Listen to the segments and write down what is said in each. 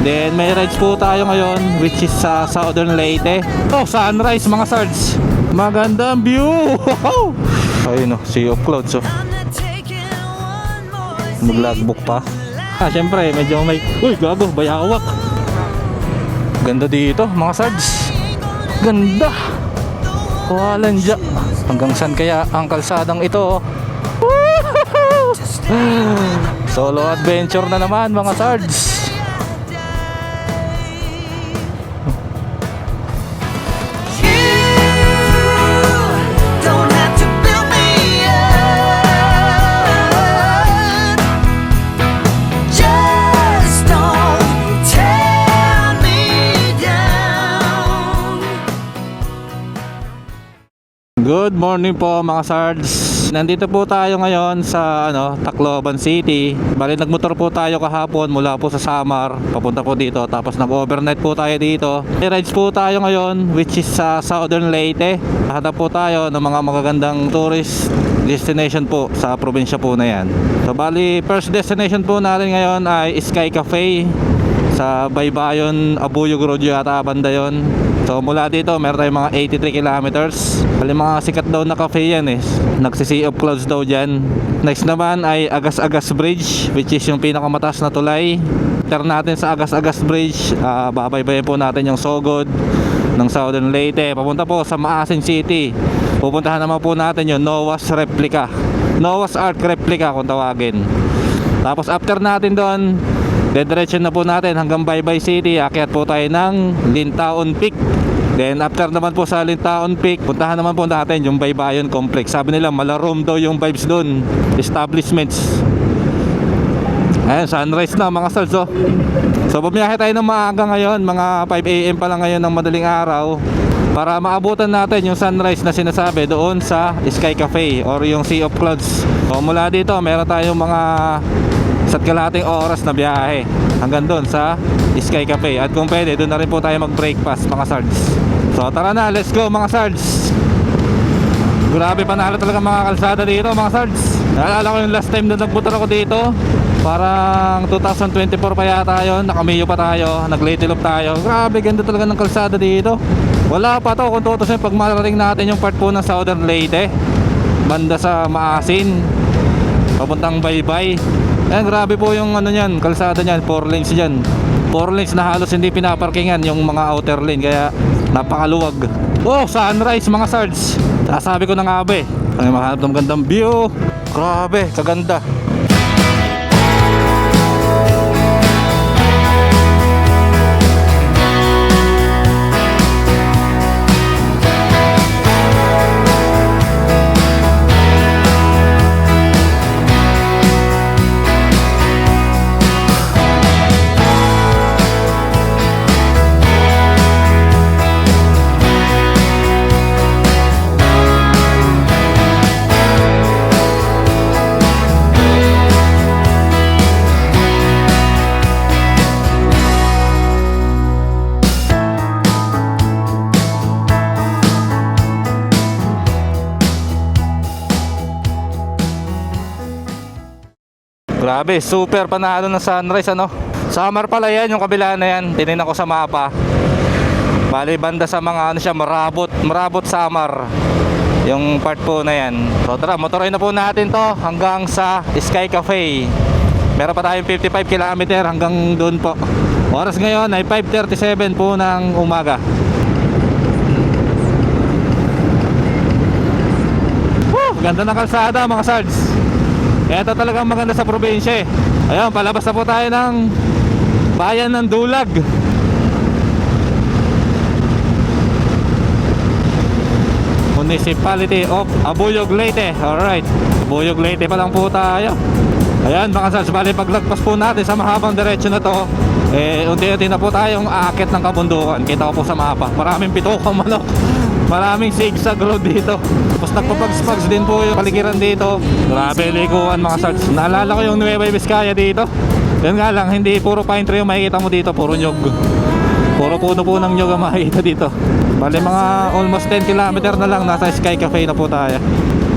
Then may rides po tayo ngayon which is sa Southern Leyte. Oh, sunrise mga sards. Magandang view. Ayun oh, Sea of Clouds oh. Mag-logbook pa. Syempre medyo may, uy gago, bayawak. Ganda dito mga sards. Ganda. Walang dya. Hanggang saan kaya ang kalsadang ito? Solo adventure na naman mga sards. Good morning po mga sards. Nandito po tayo ngayon sa Tacloban City. Bali nagmotor po tayo kahapon mula po sa Samar papunta po dito, tapos nag-overnight po tayo dito. May rides po tayo ngayon which is sa Southern Leyte. Hanap po tayo ng mga magagandang tourist destination po sa probinsya po na yan. So bali first destination po natin ngayon ay Sky Cafe sa Baybayon, Abuyog Road yata banda yon. So mula dito meron tayong mga 83 kilometers. Bali mga sikat daw na cafe yan eh. Nagsi-Sea of Clouds daw dyan. Next naman ay Agas-Agas Bridge, which is yung pinakamataas na tulay. After natin sa Agas-Agas Bridge, babaybayin po natin yung Sogod ng Southern Leyte papunta po sa Maasin City. Pupuntahan naman po natin yung Noah's Replica, Noah's Ark Replica kung tawagin. Tapos after natin doon, dediretso na po natin hanggang Baybay City. Akyat po tayo ng Lintaon Peak. Then after naman po sa Lintaon Peak, puntahan naman po natin yung Baybayon Complex. Sabi nila malarom daw yung vibes doon, establishments. Ayan, sunrise na mga sards oh. So bumiyahe tayo ng maaga ngayon, mga 5 AM pa lang ngayon ng madaling araw, para maabutan natin yung sunrise na sinasabi doon sa Sky Cafe or yung Sea of Clouds. So mula dito meron tayong mga isa't kalahating oras na biyahe hanggang doon sa Sky Cafe. At kung pwede, doon na rin po tayo mag-breakfast mga sards. So tara na, let's go mga sards. Grabe, panalo talaga mga kalsada dito mga sards. Naalala ko yung last time na nagpunta ako dito, parang 2024 pa yata yun. Nakamiyo pa tayo, nag-Leyte Loop tayo. Grabe, ganda talaga ng kalsada dito. Wala pa to kung tutusin pag marating natin yung part po ng Southern Leyte, banda sa Maasin papuntang Baybay. Ayan, grabe po yung nyan, kalsada nyan, 4 lanes dyan. 4 lanes na halos hindi pinaparkingan yung mga outer lane, kaya napakaluwag. Oh, sunrise mga sards. Sabi ko na nga ba eh, ay mahanap ng gandang view. Grabe, kaganda. Grabe, super panalo ng sunrise ano. Samar pala yan, yung kabila na yan. Tinignan ko sa mapa. Bali banda sa mga siya, Marabot Samar. Yung part po na yan. So tara, motorin na po natin to hanggang sa Sky Cafe. Meron pa tayong 55 km hanggang doon po. Oras ngayon ay 5:37 po ng umaga. Woo! Ganda ng kalsada mga sards. Ito talagang maganda sa probinsya eh. Ayun, palabas na po tayo ng bayan ng Dulag. Municipality of Abuyog Leyte. Alright, Abuyog Leyte pa lang po tayo. Ayan mga sards, bali paglagpas po natin sa mahabang diretsyo na to, unti-unti na po tayong aakit ng kabundukan. Kita ko po sa mapa, maraming pitokang manok, maraming zigzag road dito. Tapos nagpapags-pags din po yung paligiran dito. Grabe, likuan mga sards. Naalala ko yung Nueva Vizcaya dito. Yan nga lang, hindi puro pine tree yung makikita mo dito, puro nyog. Puro puno po ng nyog ang makikita dito. Bali mga almost 10 km na lang, nasa Sky Cafe na po tayo.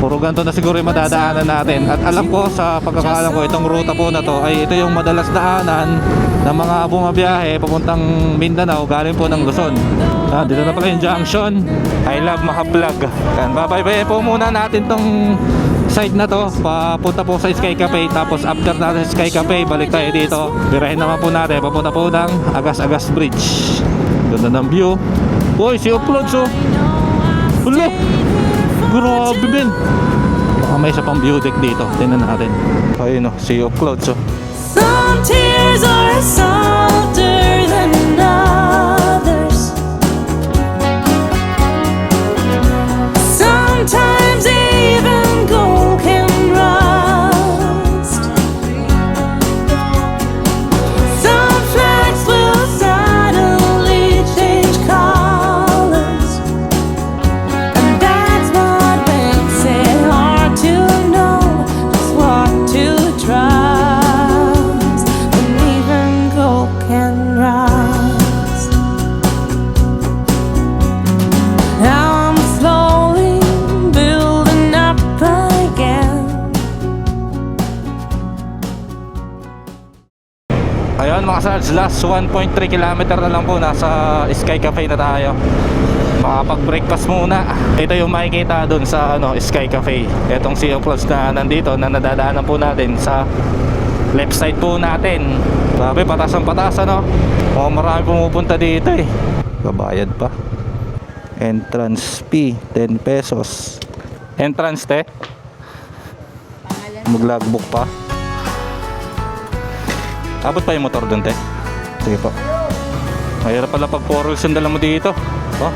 Puro ganito na siguro yung madadaanan natin. At alam ko, sa pagkakaalam ko, itong ruta po na to ay ito yung madalas daanan ng mga bumabiyahe papuntang Mindanao galing po ng Luzon. Dito na pala yung junction. I love Mahablag. Yan, babaybayin po muna natin tong side na to, papunta po sa Sky Cafe. Tapos after natin sa Sky Cafe, balik tayo dito. Birahin naman po natin papunta po ng Agas-Agas Bridge. Ganda ng view. Uy, si uploads oh. Hulo, grabe din. Baka may isa pang view deck dito. Tingnan natin. Ayun oh, si uploads oh. Some tears are softer than others. Sometimes even gold can rust. Some flags will suddenly change colors, and that's what makes it hard to know just what to trust. When even gold can rust. Now I'm slowly building up again. Ayun mga sards, last 1.3 kilometer na lang po. Nasa Sky Cafe na tayo. Makapag-breakfast muna. Ito yung makikita dun sa Sky Cafe. Itong Sea of Clouds na nandito, na nadadaanan po natin sa left side po natin. Grabe, patas ang patas ano. Marami pumupunta dito eh. Babayad pa. Entrance fee 10 pesos. Entrance te. Mag-logbook pa. Abot pa yung motor dun te. Sige po. Mahirap pala pag 4 wheels yung dala mo dito. Oh,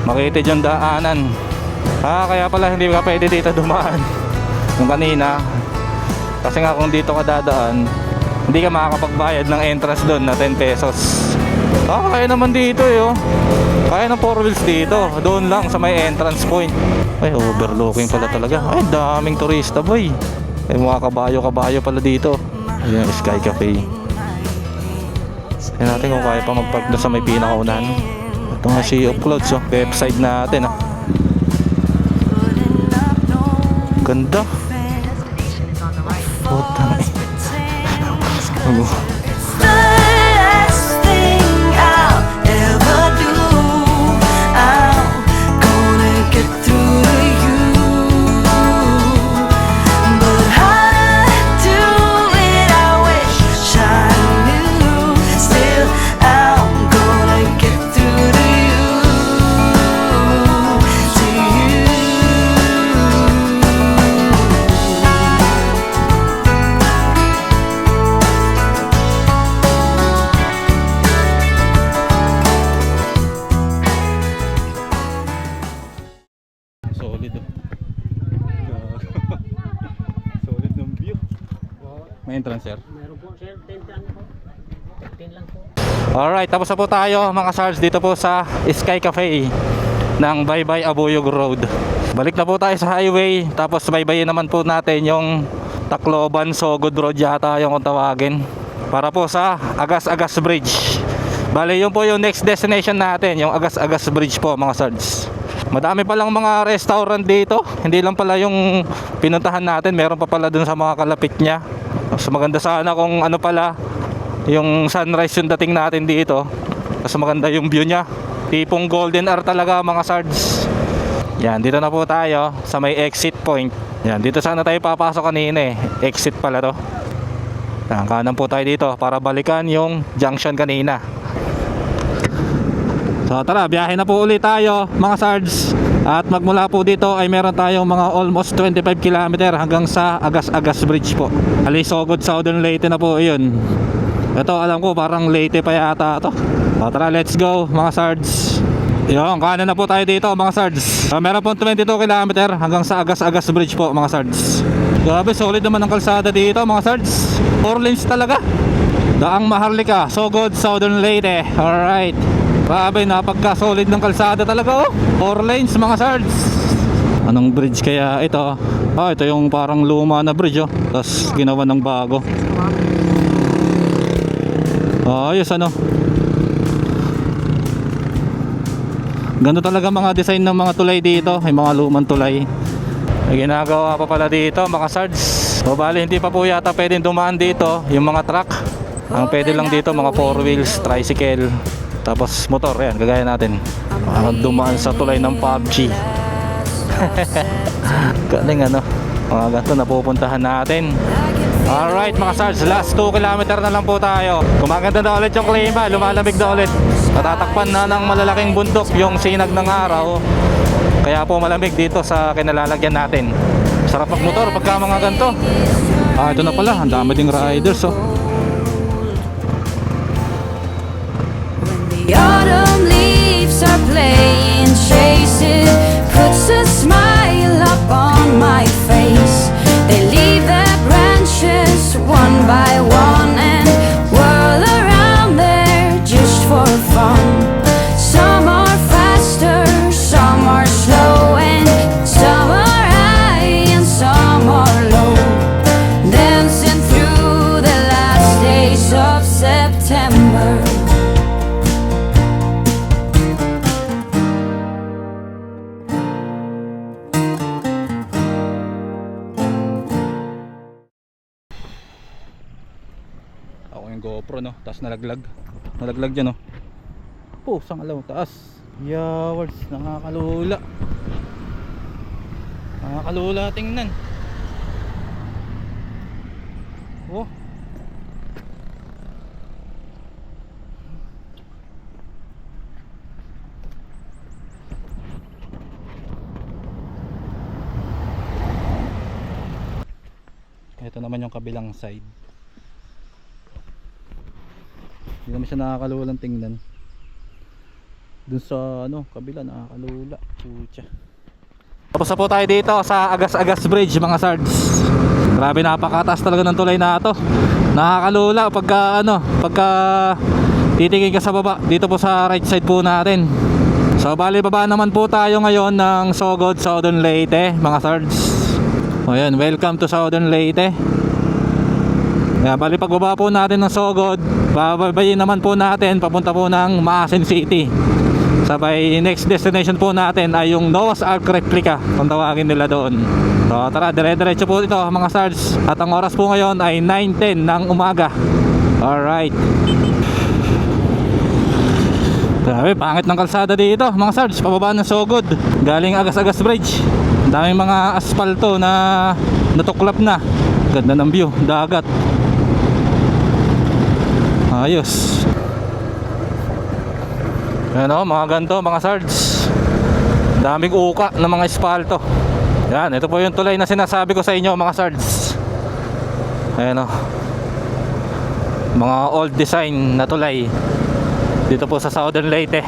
makita dyan daanan. Kaya pala hindi ka pwede dito dumaan yung kanina. Kasi nga kung dito ka dadaan, hindi ka makakapagbayad ng entrance doon na 10 pesos. Kaya naman dito eh oh. Kaya ng 4 wheels dito. Doon lang sa may entrance point. Ay, overlooking pala talaga. Ay, daming turista boy. Ay, mga kabayo-kabayo pala dito. Ayan, Sky Cafe. Tignan natin kung kaya pa mag-park doon sa may pinakaunahan. Ito nga Sea of Clouds oh. Left side natin ah. Ganda. Puta na eh. The last thing I'll ever do. I'm gonna get through to you. But how to do it, I wish I knew. Still, I'm gonna get through to you. To you. Solid oh. Solid ng view. May entrance sir? Meron po sir, 10 lang po. 10 lang po. Alright, tapos na po tayo mga sards dito po sa Sky Cafe ng Baybay Abuyog Road. Balik na po tayo sa highway. Tapos baybayin naman po natin yung Tacloban Sogod Road yata yung kung tawagin, para po sa Agas-Agas Bridge. Bale yun po yung next destination natin, yung Agas-Agas Bridge po mga sards. Madami palang mga restaurant dito. Hindi lang pala yung pinuntahan natin, meron pa pala dun sa mga kalapit niya. Mas maganda sana kung ano pala, yung sunrise yung dating natin dito. Mas maganda yung view niya. Tipong golden hour talaga mga sards. Yan, dito na po tayo sa may exit point. Yan, dito sana tayo papasok kanina eh. Exit pala to. Yan, kanan po tayo dito para balikan yung junction kanina. So tara, biyahe na po ulit tayo mga sards. At magmula po dito ay meron tayong mga almost 25 km hanggang sa Agas-Agas Bridge po. Alisogod Southern Leyte na po yun. Ito alam ko parang Leyte pa yata ito. So tara, let's go mga sards. Yung kanan na po tayo dito mga sards. So, meron po 22 km hanggang sa Agas-Agas Bridge po mga sards. Grabe, solid naman ang kalsada dito mga sards. 4 lanes talaga. Daang Maharlika, Sogod, Southern Leyte. Alright. Grabe, napagka-solid ng kalsada talaga oh. 4 lanes mga sards. Anong bridge kaya ito? Ito yung parang luma na bridge oh. Tapos ginawa ng bago. Ayos ano. Ganda talaga mga design ng mga tulay dito. May mga lumang tulay. May ginagawa pa pala dito mga sards. So bali hindi pa po yata pwedeng dumaan dito yung mga truck. Ang pwede lang dito mga 4 wheels, tricycle, tapos motor. Ayan, gagaya natin. Dumaan sa tulay ng PUBG. Galing ano. Mga ganito na pupuntahan natin. Alright mga sards, last 2 kilometer na lang po tayo. Gumaganda na ulit yung klima, lumalamig na ulit. Natatakpan na ng malalaking bundok yung sinag ng araw. Kaya po malamig dito sa kinalalagyan natin. Sarap magmotor pagka mga ganito. Ito na pala, ang dami ding riders oh. The autumn leaves are playing chases, puts a smile up on my face. They leave their branches one by one and whirl around there just for fun. Some are faster, some are slow, and some are high and some are low, dancing through the last days of September. Ako yung GoPro no, taas nalaglag. Nalaglag dyan no. Oh, sang alaw, taas. Yawards, nakakalula. Nakakalula tingnan. Oh. Ito naman yung kabilang side. Hindi naman siya nakakalulang tingnan. Dun sa ano, kabila nakakalula. Pucha. Tapos na po tayo dito sa Agas-Agas Bridge mga sards. Grabe, napakataas talaga ng tulay na ito. Nakakalula pagka ano, pagka titingin ka sa baba. Dito po sa right side po natin. So bali baba naman po tayo ngayon ng Sogod, Southern Leyte mga sards. O yan, welcome to Southern Leyte. Kaya bali pagbaba po natin ng Sogod, bababayin naman po natin papunta po ng Maasin City. Sabay next destination po natin ay yung Noah's Ark replica, kung tawagin nila doon. So tara, dire-diretso po ito mga stars. At ang oras po ngayon ay 9:10 ng umaga. Alright. Grabe, pangit ng kalsada dito mga stars, pababa ng Sogod galing Agas-Agas Bridge. Ang daming mga asfalto na natuklap na. Ganda ng view, dagat. Ayos. Yan o, mga ganito, mga sards. Daming uka ng mga espalto. Yan, ito po yung tulay na sinasabi ko sa inyo mga sards. Ayan o, mga old design na tulay dito po sa Southern Leyte.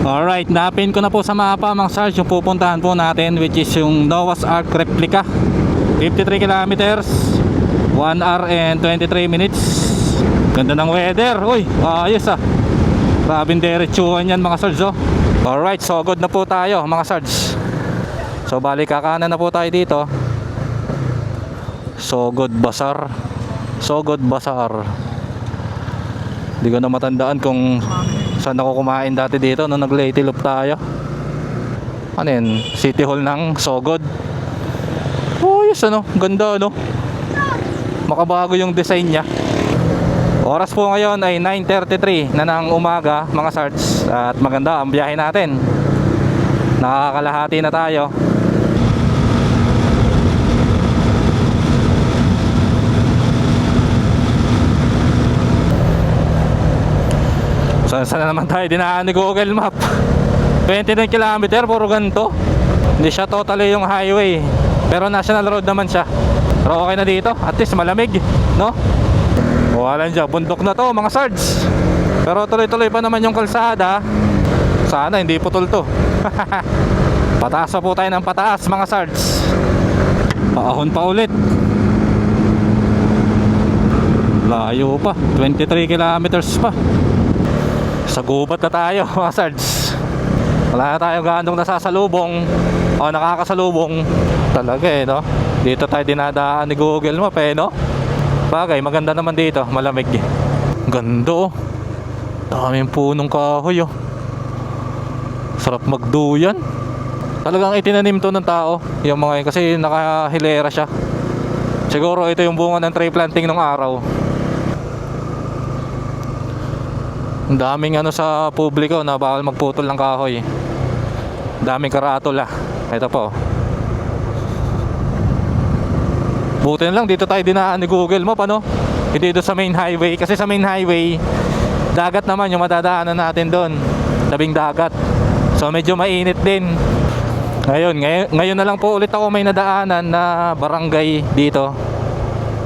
Alright, napin ko na po sa mapa mga sards yung pupuntahan po natin, which is yung Noah's Ark replica. 53 kilometers, 1 hour and 23 minutes. Ganda ng weather. Uy, ayos ah. Grabing diretsuhan yan mga sards oh. Alright, so good na po tayo mga sards. So balik kakanan na po tayo dito. Sogod Bazaar. Sogod Bazaar. Hindi ko na matandaan kung saan ako kumain dati dito nung nag-Leyte Loop tayo. Ano yan? City Hall ng Sogod. Oh yes, ano? Ganda ano? Makabago yung design niya. Oras po ngayon ay 9:33 na ng umaga mga sards. At maganda ang biyahe natin. Nakakalahati na tayo. Saan na naman tayo dinaan ni Google Map. 29 km, puro ganito. Hindi siya totally yung highway, pero national road naman siya. Pero okay na dito, at least malamig, no? Wala dyan, bundok na to mga sards. Pero tuloy-tuloy pa naman yung kalsada. Sana hindi putol to. Pataas pa po tayo ng pataas mga sards. Paahon pa ulit. Layo pa, 23 kilometers pa. Sa gubat na tayo mga sards. Wala na tayo ganong nasasalubong o nakakasalubong. Talaga eh no. Dito tayo dinadaan ni Google Map eh no. Bagay, maganda naman dito, malamig. Ganda oh. Daming punong kahoy oh. Sarap magduyan. Talagang itinanim to ng tao yung mga yun, kasi nakahilera siya. Siguro ito yung bunga ng tree planting nung araw. Ang daming ano sa publiko na bawal magputol ng kahoy. Daming karatula. Ito po. Buti na lang dito tayo dinaan ni Google Map ano. Hindi dito sa main highway. Kasi sa main highway dagat naman yung madadaanan natin doon. Tabing dagat. So medyo mainit din. Ngayon na lang po ulit ako may nadaanan na barangay dito.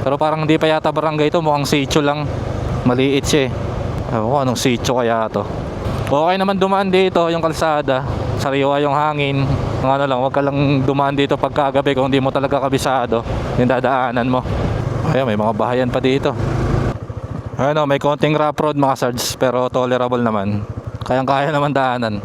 Pero parang hindi pa yata barangay to. Mukhang sitio lang. Maliit siya eh. Anong sitio kaya to. Okay naman dumaan dito yung kalsada. Sariwa yung hangin. Ano lang, wag ka lang dumaan dito pagkagabi kung hindi mo talaga kabisado yung dadaanan mo. Ayun, may mga bahayan pa dito. Ano, may konting rough road mga sards, pero tolerable naman. Kayang-kaya naman daanan.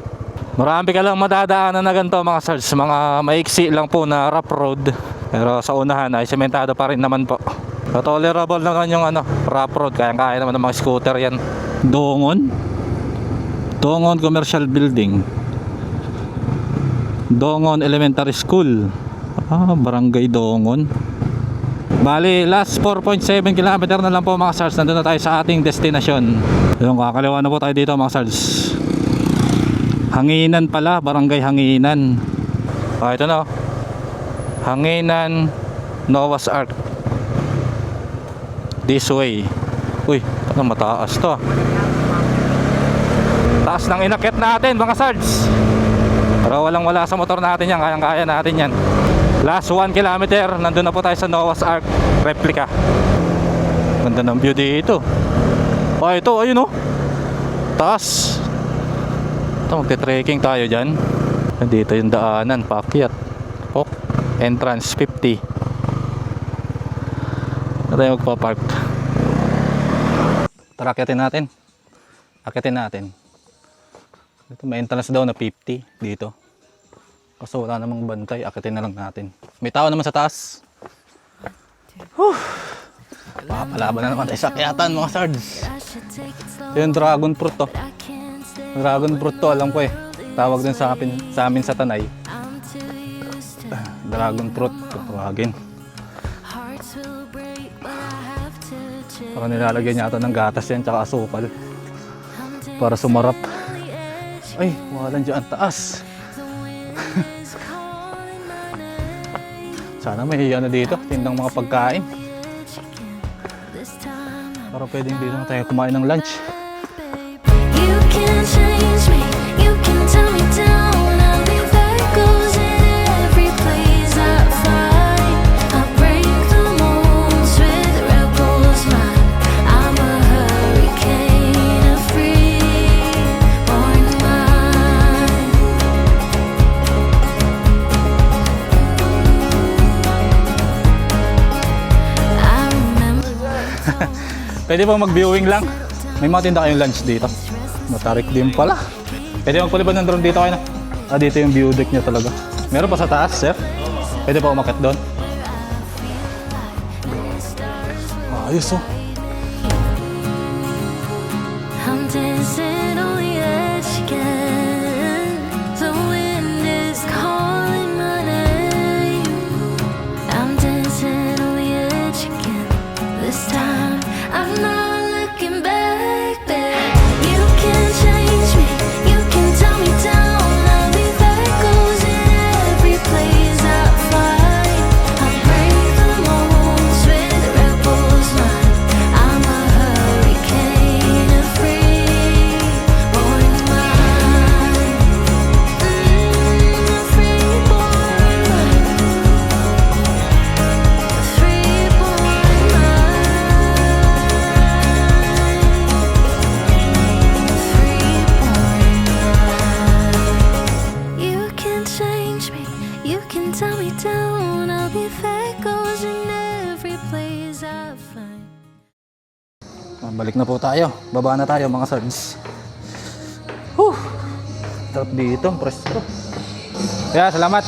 Marami ka lang madadaanan na ganito mga sards. Mga maiksi lang po na rough road. Pero sa unahan ay sementado pa rin naman po. So, tolerable naman yung ano, rough road. Kayang-kaya naman ng mga scooter yan. Dongon Commercial Building. Dongon Elementary School. Barangay Dongon. Bali, last 4.7 km na lang po mga sards. Nandun na tayo sa ating destinasyon. Yung kakaliwa na po tayo dito mga sards. Hanginan pala, Barangay Hanginan. Ito na. Hanginan Noah's Ark. This way. Uy, mataas to. Taas ng inakyat natin mga sards. Pero walang wala sa motor natin yan. Kayang-kaya natin yan. Last 1 kilometer, nandun na po tayo sa Noah's Ark replica. Ganda ng view dito. Ito, ayun oh. Taas. Ito, magte-trekking tayo dyan. Dito yung daanan, paakyat. Entrance 50. Na tayo magpa-park. Tara, akyatin natin. Dito may entrance daw na 50 dito. Kaso wala namang bantay, akitin na lang natin. May tao naman sa taas. Papalaban na naman tayo sa akyatan mga sards. Ito yung dragon fruit to. Dragon fruit to, alam ko eh. Tawag din sa amin sa Tanay. Dragon fruit, tawagin. Parang nilalagyan yata ng gatas yan tsaka asukal para sumarap. Ay, walang dyan taas. Sana may ano dito, tindang mga pagkain. Para pwedeng dito na tayo kumain ng lunch. You can change me, you can tell me down. I'll be echoes in every place I find. I'll break the molds with rebels mind. I'm a hurricane, a free-born mind. I remember. Pwede bang mag-viewing lang? May mga tinda kayong lunch dito. Matarik din pala. Pwede magpaliban ng drone dito kayo na. Dito yung view deck niya talaga. Meron pa sa taas, sir? Pwede pa umakyat doon? Ayos oh. I'm dancing on the edge again. The wind is calling my name. I'm dancing on the edge again. This time I'm not looking back, babe. You can change me, you can tell me down. I'll leave echoes in every place I find. I'll break the molds with rebels mind. I'm a hurricane, a free-born mind. A free-born mind. A free-born mind. You can change me, you can tell me down. I'll be echoes in every place I find. Balik na po tayo. Baba na tayo mga sards. Whew! Sarap dito, presto. Kaya, salamat.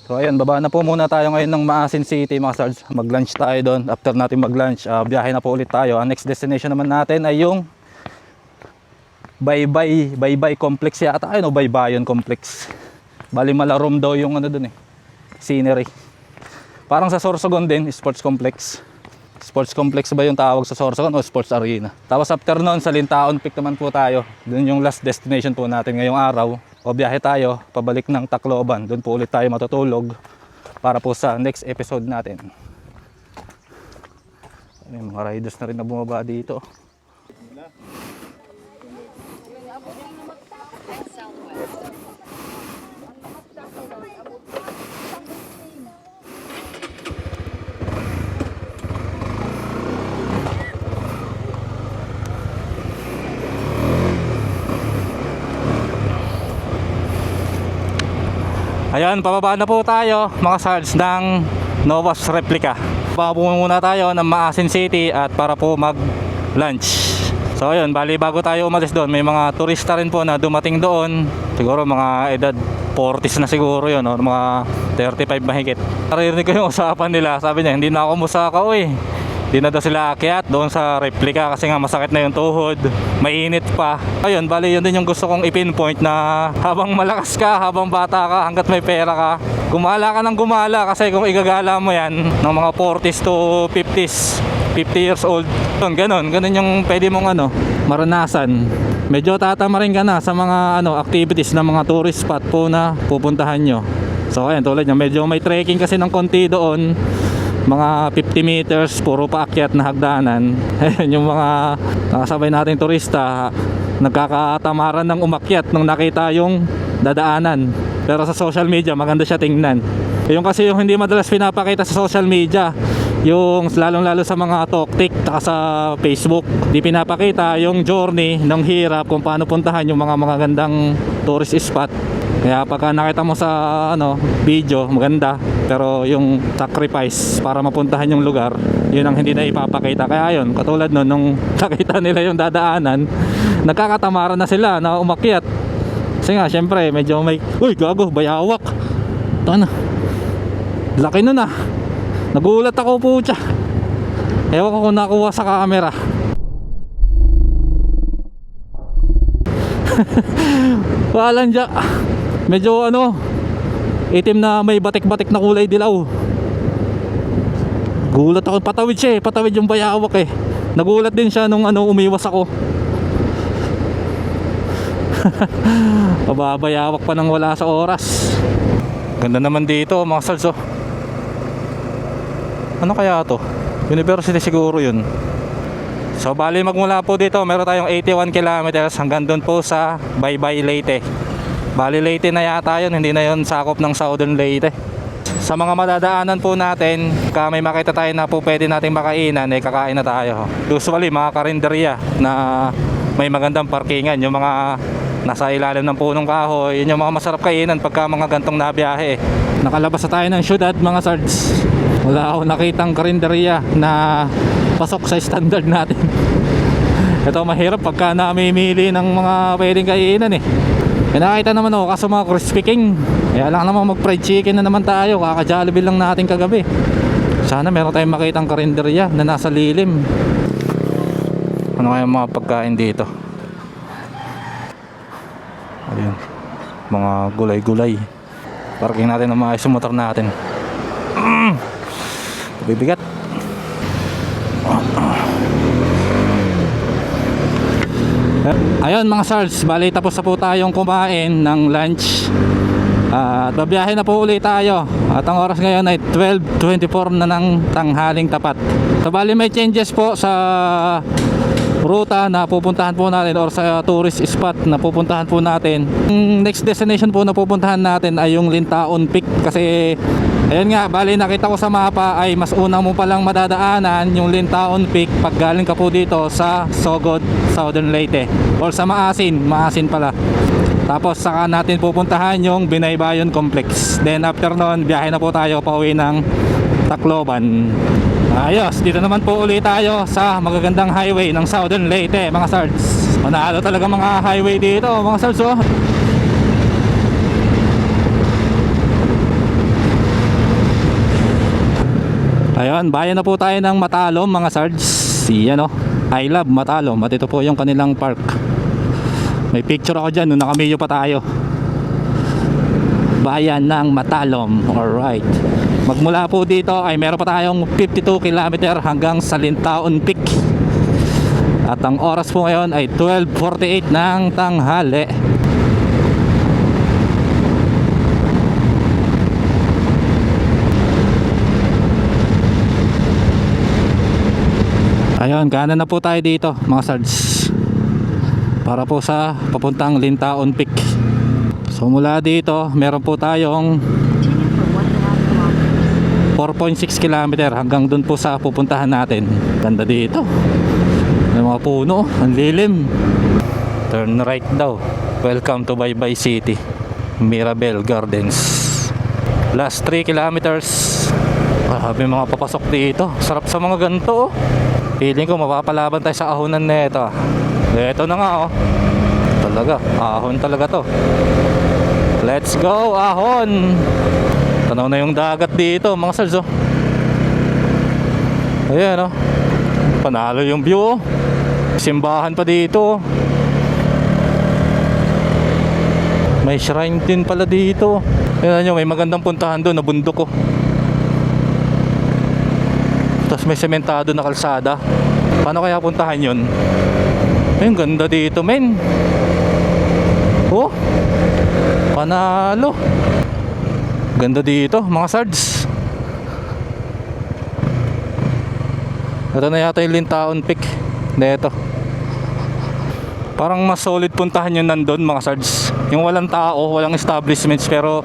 So ayun, baba na po muna tayo ngayon ng Maasin City mga sards. Mag-lunch tayo doon. After natin mag-lunch, biyahe na po ulit tayo. Ang next destination naman natin ay yung Baybay Complex yata. Ayun o, Baybayon Complex. Bali Malarom daw yung ano doon eh, scenery. Parang sa Sorsogon din, sports complex. Sports complex ba yung tawag sa Sorsogon o sports arena? Tapos after noon, sa Lintaon Peak naman po tayo. Doon yung last destination po natin ngayong araw. O biyahe tayo, pabalik ng Tacloban. Doon po ulit tayo matutulog para po sa next episode natin. May mga riders na rin na bumaba dito. Ayan, pababa na po tayo mga sards ng Novas Replica. Pababa muna tayo ng Maasin City at para po mag lunch. So ayun, bali bago tayo umalis doon, may mga turista rin po na dumating doon. Siguro mga edad 40s na siguro yun, no? Mga 35 mahigit. Narinig ko yung usapan nila, sabi niya hindi na ako musaka eh. Di na daw sila aakyat doon sa replica kasi nga masakit na yung tuhod, mainit pa. Ayun, bali yun din yung gusto kong ipinpoint na habang malakas ka, habang bata ka, hanggat may pera ka, gumala ka ng gumala kasi kung igagala mo yan ng mga 40s to 50s, 50 years old, ganun yung pwede mong maranasan. Medyo tatama rin ka na sa mga activities ng mga tourist spot po na pupuntahan nyo. So ayan, tulad nyo, medyo may trekking kasi ng konti doon. Mga 50 meters, puro paakyat na hagdanan. Ayun yung mga nakasabay nating turista, nagkakatamaran ng umakyat nung nakita yung dadaanan. Pero sa social media, maganda siya tingnan. Yung kasi yung hindi madalas pinapakita sa social media, yung lalong-lalo sa mga TokTik at sa Facebook, di pinapakita yung journey ng hirap kung paano puntahan yung mga magagandang tourist spot. Kaya pagka nakita mo sa video, maganda, pero yung sacrifice para mapuntahan yung lugar, yun ang hindi na ipapakita. Kaya yun, katulad nun, nung nakita nila yung dadaanan, nagkakatamaran na sila na umakyat. Kasi nga, syempre, medyo may, uy, gago, bayawak. Ito na, laki nun ah. Nagulat ako po siya. Ewan ko kung nakuha sa camera. Walang dya. Medyo itim na may batik-batik na kulay dilaw. Gulat ako, patawid siya eh, patawid yung bayawak eh. Nagulat din siya nung umiwas ako. Pababayawak pa nang wala sa oras. Ganda naman dito mga salso. Ano kaya to? University siguro yun. So bali magmula po dito, meron tayong 81 kilometers hanggang doon po sa Baybay Leyte. Bali Leyte na yata yun, hindi na yun sakop ng Southern Leyte. Sa mga madadaanan po natin, kung may makita tayo na po pwede nating makainan, kakain na tayo. Usually mga karinderya na may magandang parkingan, yung mga nasa ilalim ng punong kahoy, yun yung mga masarap kainan pagka mga gantong nabiyahe. Nakalabas na tayo ng syudad mga sards. Wala ako nakitang karinderya na pasok sa standard natin. Ito mahirap pagka namimili ng mga pwedeng kainan eh. Nakita naman ako kaso mga crispy king. Kaya lang naman mag fried chicken na naman tayo. Kaka-Jollibee lang natin kagabi. Sana meron tayong makitang karinderya na nasa lilim. Ano kaya mga pagkain dito? Ayun, mga gulay-gulay. Parking natin ang maayos yung motor natin. Bibigat. Ayun mga sards, bali tapos na po tayong kumain ng lunch. At babiyahe na po ulit tayo. At ang oras ngayon ay 12:24 na ng tanghaling tapat. So bali may changes po sa ruta na pupuntahan po natin or sa tourist spot na pupuntahan po natin. Yung next destination po na pupuntahan natin ay yung Lintaon Peak kasi ayun nga, bali nakita ko sa mapa ay mas una mo palang madadaanan yung Lintaon Peak pag galing ka po dito sa Sogod, Southern Leyte or sa Maasin pala. Tapos saka natin pupuntahan yung Binaybayon Complex. Then after nun, biyahe na po tayo pauwi ng Tacloban. Ayos, dito naman po ulit tayo sa magagandang highway ng Southern Leyte mga sards. Manalo talaga mga highway dito mga sards oh. Yan, bayan na po tayo ng Matalom mga sards. Yan o, I love Matalom. At ito po yung kanilang park. May picture ako dyan nung nakamiyo pa tayo. Bayan ng Matalom. Alright. Magmula po dito ay meron pa tayong 52 km hanggang sa Lintaon Peak. At ang oras po ngayon ay 12:48 ng tanghali. Ayun, kanan na po tayo dito mga sards, para po sa papuntang Lintaon Peak. So mula dito meron po tayong 4.6 km hanggang dun po sa pupuntahan natin. Ganda dito, may mga puno, ang lilim. Turn right daw. Welcome to Baybay City, Mirabel Gardens. Last 3 kilometers. May mga papasok dito. Sarap sa mga ganito oh. Feeling ko mapapalaban tayo sa ahonan na ito. Ito na nga oh. Talaga, ahon talaga to. Let's go, ahon. Tanaw na yung dagat dito mga sards oh. Ayan oh. Panalo yung view oh. Simbahan pa dito oh. May shrine din pala dito. Ayan nyo, may magandang puntahan doon na bundok oh. Tapos may sementado na kalsada. Paano kaya puntahan yun? Ayun, ganda dito men. Oh, panalo. Ganda dito mga sards. Ito na yata yung Lintaon Peak. Dito. Parang mas solid puntahan yun nandun mga sards. Yung walang tao, walang establishments, pero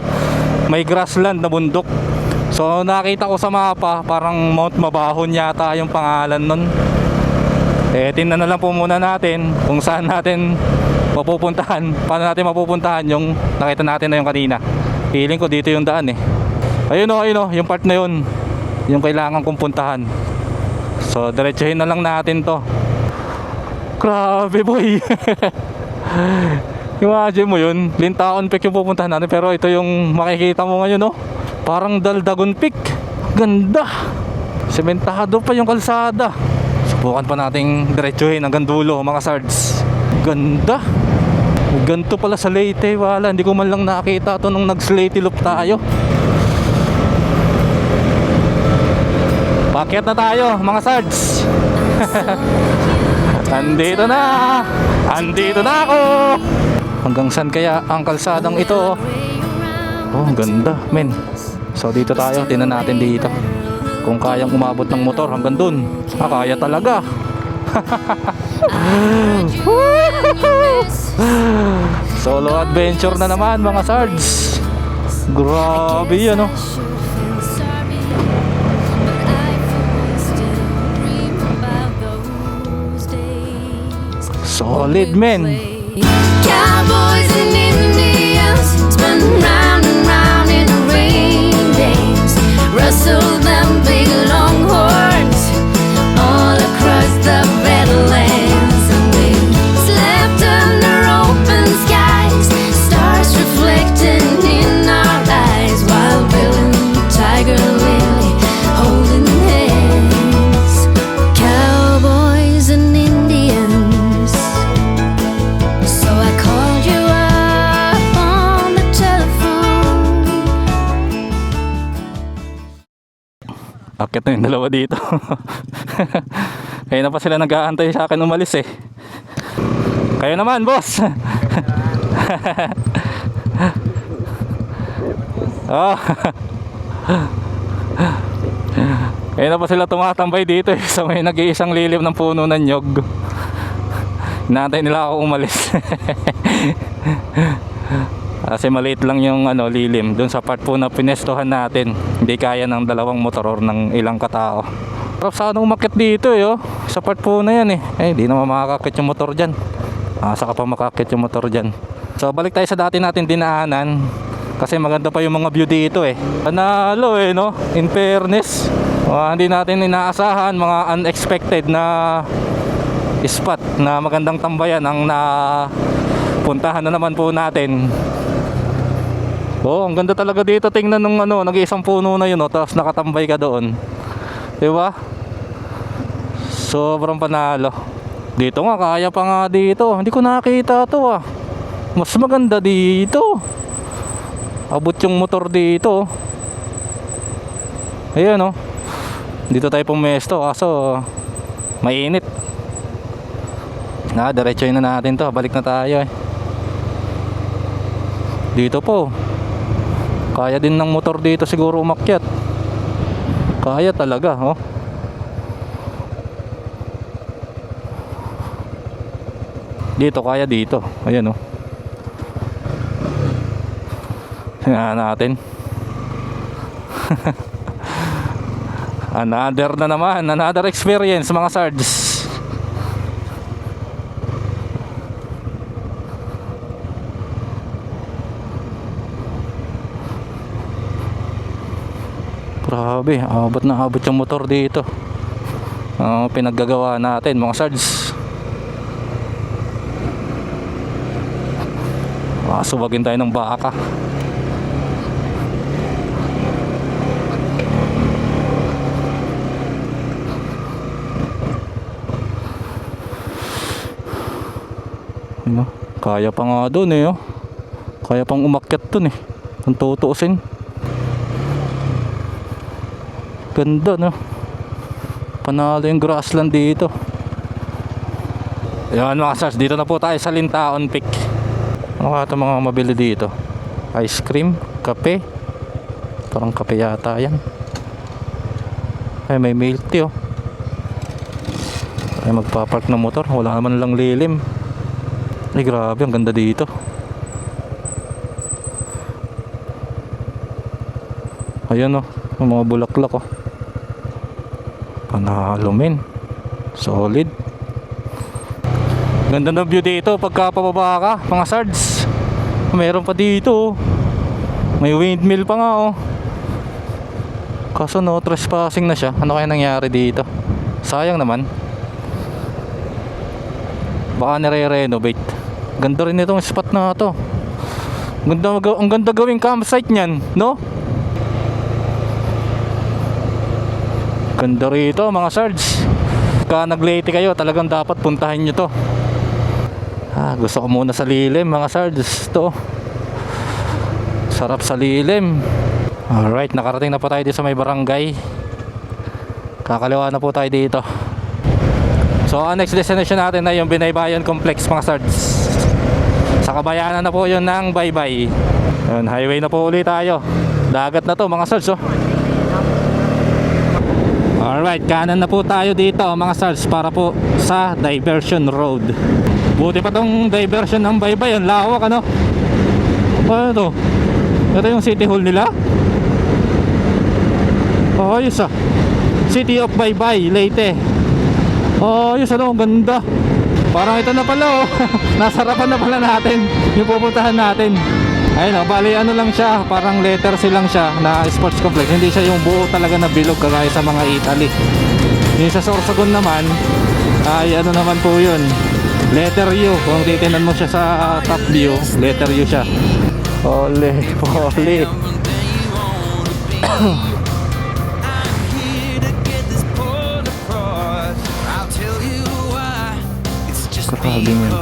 may grassland na bundok. So nakita ko sa mapa, parang Mount Mabahon yata yung pangalan nun. Tingnan na lang po muna natin kung saan natin mapupuntahan. Paano natin mapupuntahan yung nakita natin na yung kanina. Feeling ko dito yung daan eh. Ayun o, yung part na yun, yung kailangan kong puntahan. So diretsuhin na lang natin to. Grabe boy. Imagine mo yun, Lintaon Peak yung pupuntahan natin, pero ito yung makikita mo ngayon no. Parang Daldagon Peak. Ganda. Sementado pa yung kalsada. Subukan pa nating diretsuhin hanggang dulo mga sards. Ganda. Ganto pala sa Leyte. Wala, hindi ko man lang nakita to nung nag-Leyte loop tayo. Pakyat na tayo mga sards. Andito na. Andito na ako. Hanggang saan kaya ang kalsadang ito? Oh, ganda men. So dito tayo, tingnan natin dito kung kayang umabot ng motor hanggang dun. Kaya talaga. Solo adventure na naman mga sards. Grabe yan oh. Solid men. Cowboys and Indians spun round and round in the rain days. Rustle them big longhorns all across the Badlands, and we slept under open skies, stars reflecting in our eyes, while Bill and Tiger Lily holding hands. Cowboys and Indians. So I called you up on the telephone. Akit na yung dalawa dito. Kaya na pa sila nag-aantay sa akin umalis eh. Kayo naman boss. Oh. Kaya na pa sila tumatambay dito eh, sa may nag-iisang lilim ng puno ng nyog. Inaantay nila ako umalis. Kasi maliit lang yung lilim doon sa part po na pinestohan natin. Hindi kaya ng dalawang motor or ng ilang katao. Sarap sana umakyat dito eh oh. Sa part po na yan eh. Di naman makakakit yung motor dyan. Saka pa makakit yung motor dyan. So balik tayo sa dati natin dinaanan. Kasi maganda pa yung mga view dito eh. Panalo eh no. In fairness, hindi natin inaasahan, mga unexpected na spot na magandang tambayan ang napuntahan na naman po natin. Oh, ang ganda talaga dito. Tingnan nung nag-iisang puno na yun, tapos nakatambay ka doon. Diba? Sobrang panalo. Dito nga, kaya pa nga dito. Hindi ko nakita to ah. Mas maganda dito. Abot yung motor dito. Ayan oh. Dito tayo pumesto kaso mainit. Diretso na natin to. Balik na tayo eh. Dito po. Kaya din ng motor dito siguro umakyat. Kaya talaga oh. Dito kaya dito. Ayan oh. Tingnan natin. Another na naman, another experience mga sards. Grabe, abot na abot yung motor dito. Pinaggagawa natin mga sards. Subagin tayo ng baka. Kaya pa nga doon eh oh. Kaya pang umakyat doon eh kung tutuusin. Ganda no. Panalo yung grassland dito. Ayan mga sars, dito na po tayo sa Lintaon Peak. Ano kaya ito mga mabili dito? Ice cream, kape. Parang kape yata yan. Ay may milk tea oh. Ay magpapark ng motor, wala naman lang lilim. Ay grabe, ang ganda dito. Ayan oh, ang mga bulaklak oh. Panalo men. Solid. Ganda ng view dito pagka pababa ka mga sards. Meron pa dito oh. May windmill pa nga oh. Kaso no trespassing na siya. Ano kaya nangyari dito? Sayang naman. Baka nire-renovate. Ganda rin itong spot na to. Ang ganda gawing campsite niyan, no? Ganda rito mga sards. Kaya nag-late kayo, talagang dapat puntahan nyo to. Gusto ko muna sa lilim mga sards. To sarap sa lilim. Alright, nakarating na po tayo dito sa may barangay. Kakaliwa na po tayo dito. So ang next destination natin ay yung Binaybayan Complex mga sards. Sa kabayanan na po yun ng Baybay. Yun, highway na po ulit tayo. Dagat na to mga sards oh. Alright, kanan na po tayo dito mga sards para po sa Diversion Road. Buti pa tong diversion ng Baybay. Ang lawak ano. Ano to? Ito yung City Hall nila. Oh ayos ah. City of Baybay, Leyte. Oh ayos ano, ang ganda. Parang ito na pala oh. Nasarapan na pala natin yung pupuntahan natin. Ayun oh, bali ano lang siya, parang letter C lang siya na sports complex. Hindi siya yung buo talaga na bilog kagaya sa mga Italy. Yung sa Sorsogon naman ay ano naman po yun, letter U. Kung titignan mo siya sa top view, letter U siya. Ole, ole. Grabe man.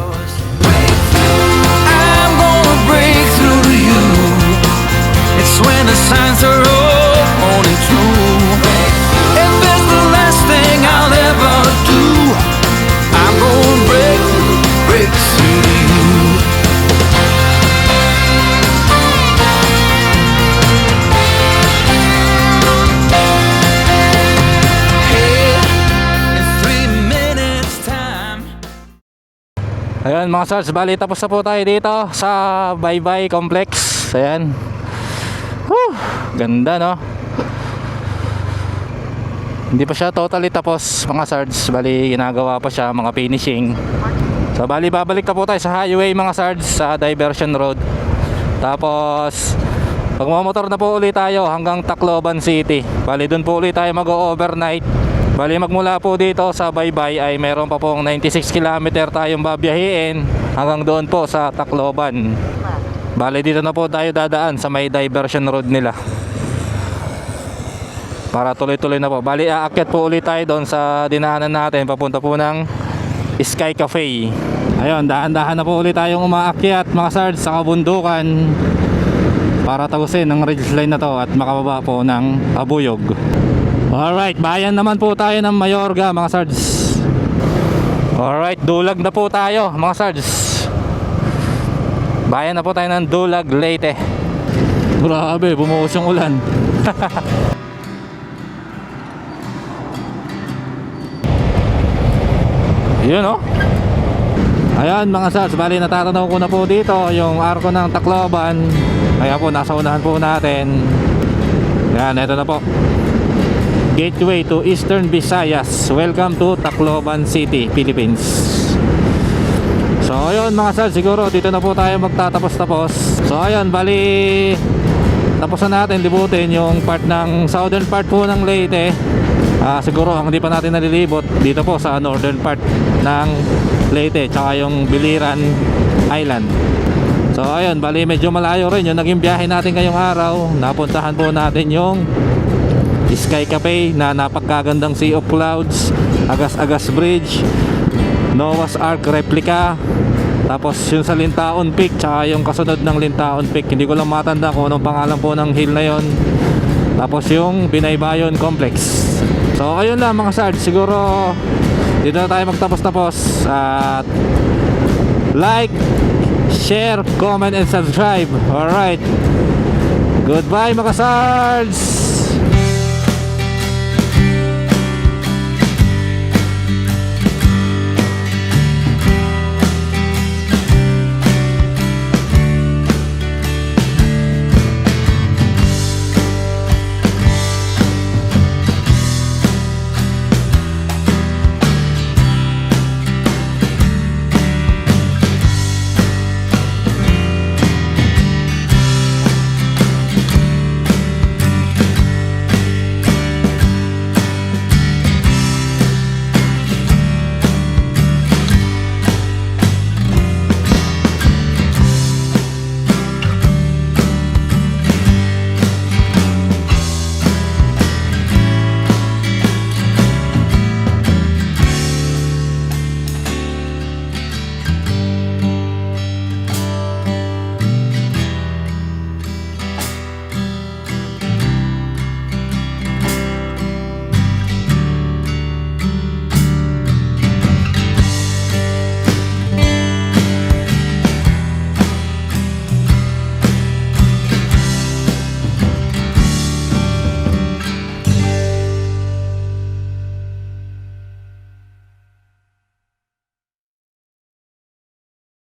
I'm gonna break through to you. It's when the signs are all pointing true. If it's the last thing I'll ever do, I'm gonna break through to you. Ayan mga sards, bali tapos na po tayo dito sa Baybay Complex. Ayan. Ganda no. Hindi pa siya totally tapos mga sards. Bali ginagawa pa siya, mga finishing. So bali babalik na po tayo sa highway mga sards, sa Diversion Road. Tapos magmamotor na po ulit tayo hanggang Tacloban City. Bali doon po ulit tayo mag-overnight. Bali magmula po dito sa Baybay ay meron pa pong 96 km tayong babiyahiin hanggang doon po sa Tacloban. Bali dito na po tayo dadaan sa may Diversion Road nila. para tuloy-tuloy na po. Bali, aakyat po ulit tayo doon sa dinaanan natin papunta po ng Sky Cafe. Ayun, dahan-dahan na po ulit tayong umaakyat mga sards sa kabundukan para tagusin ang ridge line na to at makababa po ng Abuyog. Alright, bayan naman po tayo ng Mayorga mga sards. Alright, Dulag na po tayo mga sards. Bayan na po tayo ng Dulag, Leyte. Grabe, bumuhos yung ulan. Yun oh. Ayan mga sards, bali natatanaw ko na po dito yung arko ng Tacloban. Kaya po nasa unahan po natin. Yan, ito na po. Gateway to Eastern Visayas. Welcome to Tacloban City, Philippines. So ayun mga sards, siguro dito na po tayo magtatapos-tapos. So ayun, bali tapos na natin libutin yung part ng southern part po ng Leyte. Siguro ang hindi pa natin nalilibot dito po sa northern part ng Leyte, tsaka yung Biliran Island. So ayun, bali medyo malayo rin yung naging biyahe natin ngayong araw. Napuntahan po natin yung Sky Cafe na napakagandang Sea of Clouds, Agas-Agas Bridge, Noah's Ark replica, tapos yung sa Lintaon Peak, tsaka yung kasunod ng Lintaon Peak. Hindi ko lang matanda kung anong pangalan po ng hill na yon. Tapos yung Binaybayon Complex. So ayun lang mga sards, siguro dito na tayo magtapos-tapos. At like, share, comment and subscribe. Alright, goodbye mga sards.